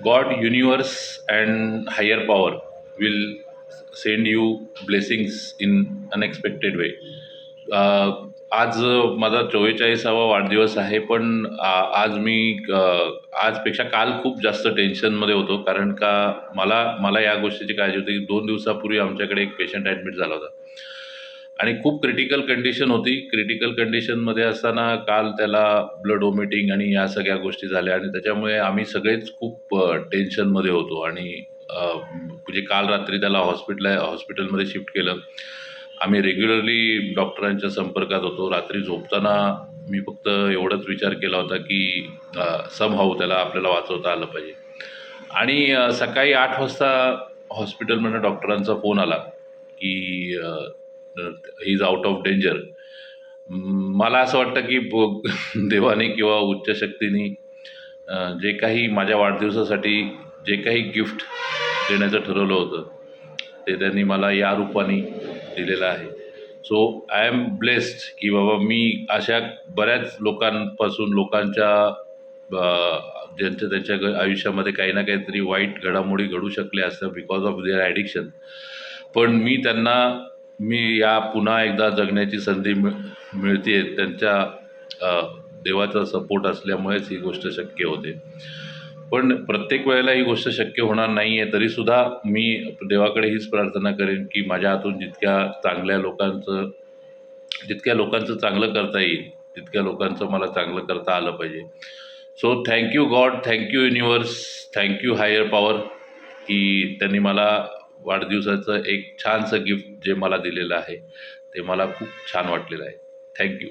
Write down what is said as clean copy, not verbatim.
God, universe, and higher power will send you blessings in unexpected way. आज माझा 44वा वाढदिवस आहे, पण आज मी आजपेक्षा काल खूप जास्त टेन्शनमध्ये होतो. कारण का मला मला या गोष्टीची काळजी होती की 2 दिवसापूर्वी आमच्याकडे एक पेशंट ॲडमिट झाला होता आणि खूप क्रिटिकल कंडिशन होती. क्रिटिकल कंडिशनमध्ये असताना काल त्याला ब्लड वॉमिटिंग आणि या सगळ्या गोष्टी झाल्या आणि त्याच्यामुळे आम्ही सगळेच खूप टेन्शनमध्ये होतो आणि म्हणजे काल रात्री त्याला हॉस्पिटलमध्ये शिफ्ट केलं. आम्ही रेग्युलरली डॉक्टरांच्या संपर्कात होतो. रात्री झोपताना मी फक्त एवढाच विचार केला होता की समहाऊ त्याला आपल्याला वाचवता आलं पाहिजे. आणि सकाळी 8 वाजता हॉस्पिटलमधनं डॉक्टरांचा फोन आला की he is out of danger. मला असं वाटतं की देवाने किंवा उच्च शक्तीने जे काही माझ्या वाढदिवसासाठी जे काही गिफ्ट देण्याचं ठरवलं होतं ते त्यांनी मला या रूपाने दिलेलं आहे. सो आय एम ब्लेस्ड की बाबा मी अशा बऱ्याच लोकांच्या त्यांच्या आयुष्यामध्ये काही ना काहीतरी वाईट घडामोडी घडू शकल्या असतात बिकॉज ऑफ देअर ॲडिक्शन. पण मी या पुन्हा एकदा जगण्याची संधी मिळते त्यांच्या देवाचा सपोर्ट असल्यामुळेच ही गोष्ट शक्य होते. पण प्रत्येक वेळेला ही गोष्ट शक्य होणार नाही आहे. तरीसुद्धा मी देवाकडे हीच प्रार्थना करेन की माझ्या हातून जितक्या लोकांचं चांगलं करता येईल तितक्या लोकांचं मला चांगलं करता आलं पाहिजे. So thank you God, thank you universe, thank you higher power की त्यांनी मला वाढदिवसाचं एक छानसं गिफ्ट जे मला दिलेलं आहे ते मला खूप छान वाटलेलं आहे. थँक्यू.